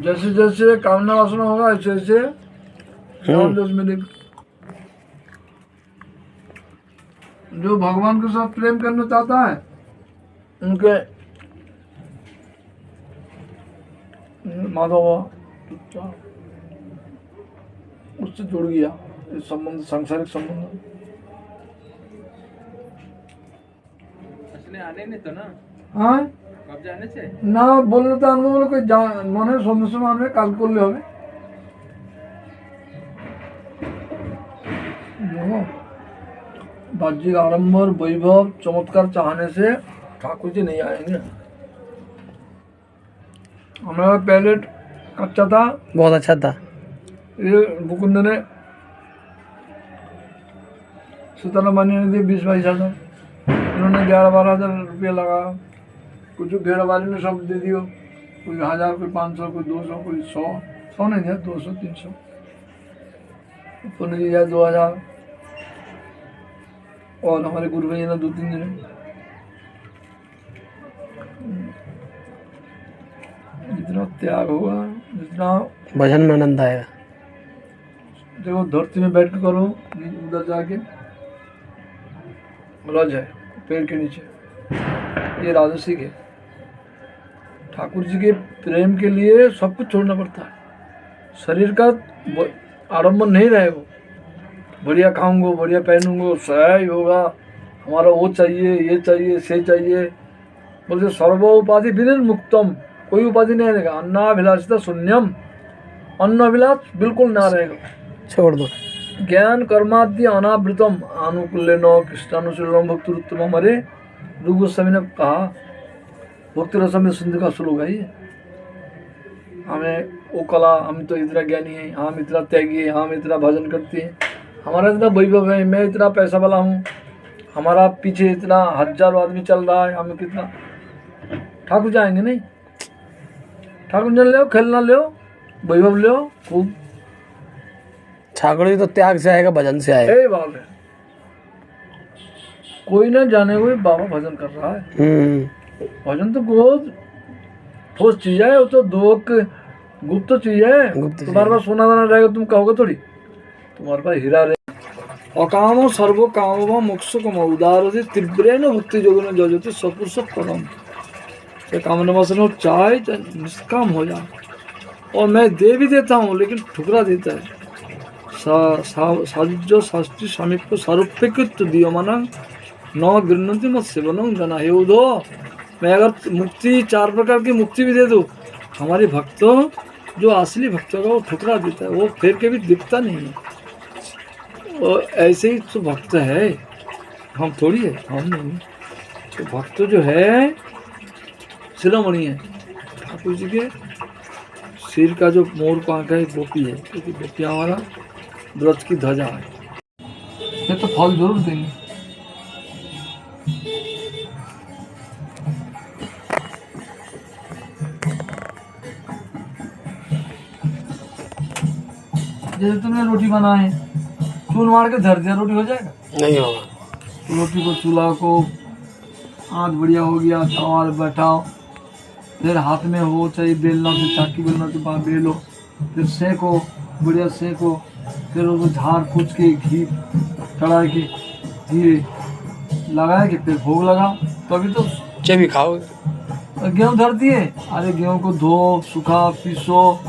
जैसे जैसे कामना वासना होगा ऐसे ऐसे ज्ञान मिलेगी। जो भगवान के साथ प्रेम करना चाहता है उनके माधव उससे जुड़ गया ये संबंध, सांसारिक संबंध। आने नहीं तो ना हाँ कब जाने से ना बोलने तो अनुभव लोग मने समस्या मानवे काल করলে হবে। बाह्यिक आडंबर वैभव चमत्कार चाहने से ठाकुर जी नहीं आएंगे। हमारा पैलेट कच्चा था, बहुत अच्छा था। ये मुकुंद ने सीतारामनी ने दी 20-22 हजार, इन्होंने 11-12 हजार रुपया लगा। कुछ घेरा वाले ने सब दे दियो, कोई 1000, कोई 500, कोई 200, कोई 100 नहीं दिया, 200-300 पुण्य जी दिया 2000। और हमारे गुरु भैया ने 2-3 दिन जितना त्याग होगा, जितना भजन में आनंद आएगा। देखो धरती में बैठ के करो, उधर जाके रज है पेड़ के नीचे, ये राजसिक है। ठाकुर जी के प्रेम के लिए सब कुछ छोड़ना पड़ता है। शरीर का आडंबर नहीं रहे, वो बढ़िया खाऊंगा, बढ़िया पहनूंगा, सहाय होगा, हमारा वो चाहिए, ये चाहिए, से चाहिए। बोलते सर्व उपाधि विनिर्मुक्तम, कोई उपाधि नहीं रहेगा। अन्नाभिलाषिता शून्यम, अन्न अभिलाष बिल्कुल ना रहेगा, छोड़ दो। ज्ञान कर्माद्य अनावृतम अनुकूल्य न कृष्णानुशीलम भक्तुत्तम। हमारे रूप गोस्वामी ने कहा, भक्ति रसम में सिंधु का श्लोक है ये। हमें वो कला, हम तो इतना ज्ञानी है, हम इतना त्यागी है, हम इतना भजन करते हैं, हमारा इतना वैभव है, मैं इतना पैसा वाला हूँ, हमारा पीछे इतना 1000 आदमी चल रहा है, हमें कितना। ठाकुर जाएंगे नहीं। ठाकुर जन ले, खेलना ले, वैभव ले खूब। ठाकुर जी तो त्याग से आएगा, भजन से आएगा। ए बात है, कोई ना जाने कोई बाबा भजन कर रहा है। भजन तो बहुत ठोस चीज है, वो तो दुख गुप्त चीज है। तुम्हारे पास सोना दाना रहेगा, तुम कहोगे थोड़ी तुम्हारे पास हीरा रहे। अकाम सर्व काम मोक्ष कम उदार तीव्रेन भक्ति जोग जजति सपुरुष परम। कामना वासना चाहे निष्काम हो जाए, और मैं दे भी देता हूँ लेकिन ठुकरा देता है। साजुज्य शास्त्री स्वामित्व सारूप्यकृत दियो माना न गृहती मत सेवन जना हे उदो। मैं अगर मुक्ति 4 प्रकार की मुक्ति भी दे दूँ, हमारे भक्तों जो असली भक्तों का वो ठुकरा देता है, वो फिर के भी दिखता नहीं है। और ऐसे ही तो भक्त है, हम थोड़ी है, हम नहीं। तो भक्त जो है शिरोमणि है, ठाकुर जी के सिर का जो मोर पंख है गोपी है, क्योंकि गोपी हमारा व्रत की ध्वजा है। ये तो फल जरूर देंगे। जैसे तुमने रोटी बनाए, चून मार के धर दिया, रोटी हो जाएगा? नहीं होगा। रोटी को चूल्हा को आँच बढ़िया हो गया, तवा बैठाओ, फिर हाथ में हो चाहे बेलना से, चाकी बेलना से बाहर बेलो, फिर सेको, बढ़िया सेको, फिर उसको झाड़ पूछ के घी चढ़ा के घी लगा के फिर भोग लगाओ, तभी तो भी खाओगे। गेहूँ धर दिए, अरे गेहूँ को धो सूखा पीसो,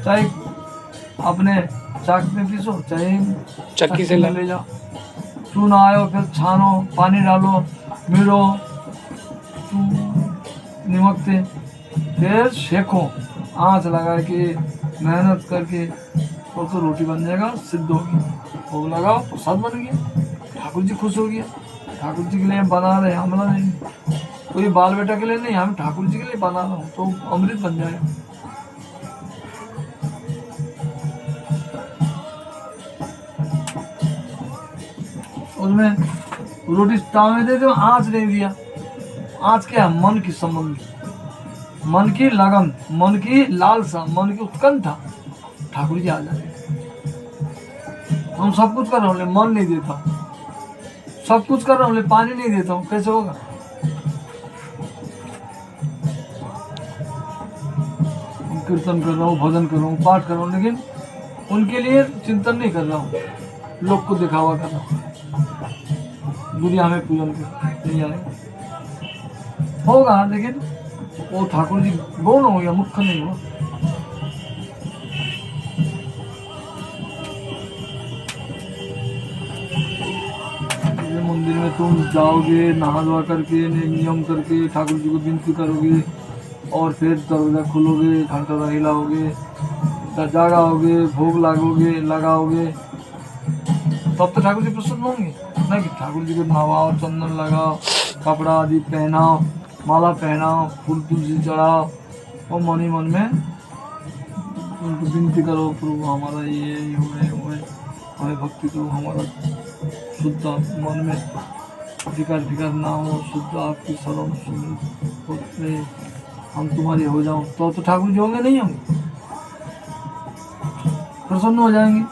चाहे अपने चाक में पीसो चाहे चक्की से ले जाओ। चून आयो, फिर छानो, पानी डालो, मिलो नमक से, फिर सेको, आँच लगा के मेहनत करके, तो रोटी बन जाएगा, सिद्ध होगी। भोग लगाओ, प्रसाद बन गया, ठाकुर जी खुश हो गया। ठाकुर जी के लिए बना रहे, हमला नहीं, कोई बाल बेटा के लिए नहीं, हम ठाकुर जी के लिए बना रहा हूँ, तो अमृत बन जाएगा। उसमें रोटी ताव में दे दो, आँच नहीं दिया। आँच क्या? मन की संबंध, मन की लगन, मन की लालसा, मन की उत्कंठा, ठाकुर जी आ जाए। हम सब कुछ कर रहे हैं, मन नहीं देता, सब कुछ कर रहा हूँ, पानी नहीं देता हूँ, कैसे होगा? हम कीर्तन कर रहा हूँ, भजन कर रहा हूँ, पाठ कर रहा हूँ, लेकिन उनके लिए चिंतन नहीं कर रहा हूँ, लोग को दिखावा कर रहा हूँ, दुनिया में पूजन कर नहीं आए होगा, लेकिन वो ठाकुर जी गौण हो गया, मुख्य नहीं हुआ। मंदिर में तुम जाओगे, नहा धोआ करके, नियम करके ठाकुर जी को विनती करोगे, और फिर दरवाजा खोलोगे, घंटा हिलाओगे, जगाओगे, भोग लगाओगे, तब तो ठाकुर जी प्रसन्न होंगे ना। कि ठाकुर जी को नहवाओ, चंदन लगाओ, कपड़ा आदि पहनाओ, माला पहनाओ, फूल तुलसी चढ़ाओ, और मन ही मन में उनको विनती करो, प्रभु हमारा ये हुए, हमें भक्ति करो, हमारा शुद्ध मन में विकार ना हो, शुद्ध आपकी शरण सुन, हम तुम्हारे हो जाओ, तो ठाकुर जी होंगे नहीं होंगे, प्रसन्न हो जाएंगे।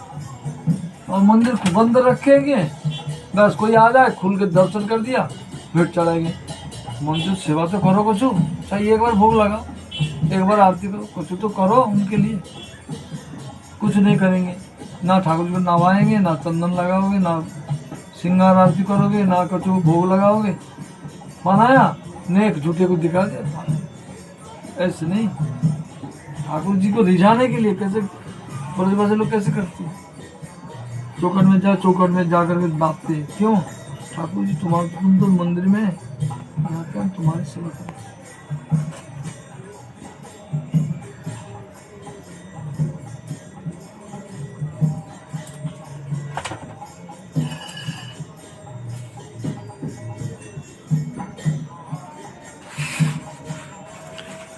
और मंदिर को बंद रखेंगे, बस कोई आ जाए खुल के दर्शन कर दिया, भेंट चढ़ाएंगे। मंदिर सेवा तो करो, कुछ चाहिए, एक बार भोग लगा, एक बार आरती करो, कुछ तो करो उनके लिए। कुछ नहीं करेंगे, ना ठाकुर जी को नहवाएंगे, ना चंदन लगाओगे, ना श्रृंगार आरती करोगे, ना कुछ भोग लगाओगे, बनाया नेक झूठे को दिखा दिया। ऐसे नहीं, ठाकुर जी को रिझाने के लिए कैसे ब्रजवासी लोग कैसे करते हैं, चौकट में जा करके बांटते हैं। क्यों? ठाकुर जी तुम तो मंदिर में आकर हम तुम्हारी सेवा करें।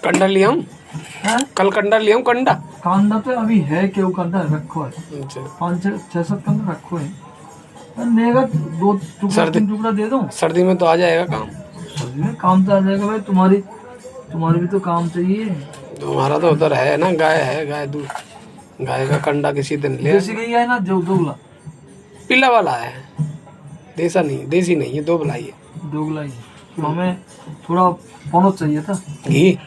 कंडा लिया हूँ, कल कंडा लिया हूँ, कंडा कांदा तो अभी है, क्यों कंडा रखो है, अच्छा। 5-6-7 कंडा रखो है, नेगा 2 टुकड़ा 3 टुकड़ा दे दो, सर्दी में तो आ जाएगा काम। सर्दी में काम तो आ जाएगा भाई, तुम्हारी भी तो काम चाहिए। हमारा तो उधर है ना, गाय है, गाय का कंडा किसी दिन ले। देसी गई है ना, जो दोगला पीला वाला है, देसी नहीं है, दोगला ही है। दोगला ही। तो हमें थोड़ा पनौत चाहिए था, घी,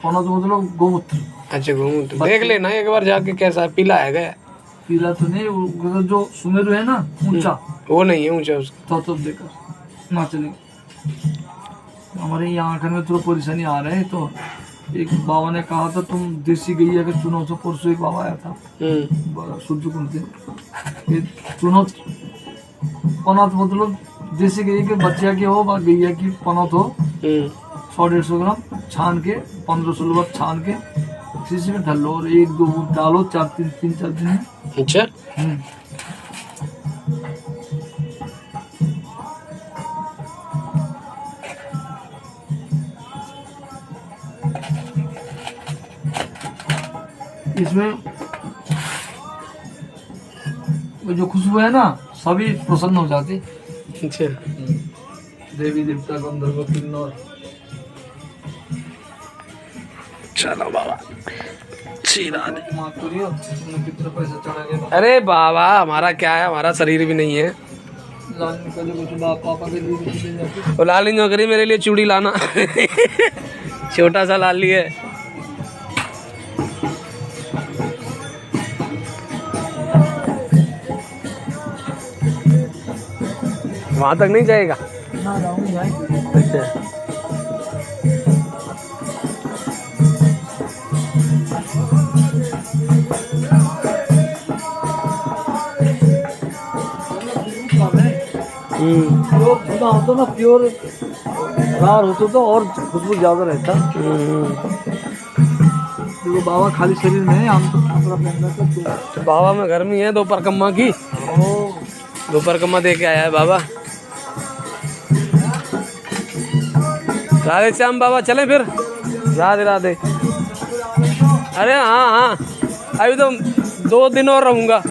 पनौत मतलब गोमूत्र। अच्छा गोमूत्र देख लेना एक बार जाके कैसा है, पीला है गया। पीला तो नहीं, वो जो सुमेरु है ना ऊंचा, वो नहीं है ऊंचा उसका, तो देकर ना चलेगा। हमारे यहाँ आखिर में थोड़ा परेशानी आ रहा है, तो एक बाबा ने कहा था तुम देसी गैया के चुनो। तो परसों एक बाबा आया था शुद्ध कुंते, चुनो पनौत मतलब देसी गैया के बच्चा की हो, गैया की पनौत हो, 100-150 ग्राम छान के 15-16 बार छान के शीशी में ढल लो, और 1-2 डालो 3-4 दिन में। अच्छा। इसमें वो जो खुशबू है ना, सभी प्रसन्न हो जाते। अच्छा। देवी देवता गंधर्व किन्नर। चलो बाबा, कितना पैसा चढ़ा गया। अरे बाबा हमारा क्या है, हमारा शरीर भी नहीं है। पापा के लिए वो लाली नौकरी मेरे लिए चूड़ी लाना छोटा सा लाली है। वहां तक नहीं जाएगा ना, जाऊंगी भाई। अच्छा। होता ना प्योर रार होता तो और खुशबू ज्यादा रहता। देखो बाबा खाली शरीर में है, हम तो कपड़ा पहनना तो बाबा में गर्मी है, 2 परकम्मा की, 2 परकम्मा दे के आया है बाबा। राधे श्याम बाबा, चले फिर, राधे राधे। अरे हाँ, अभी तो 2 दिन और रहूंगा।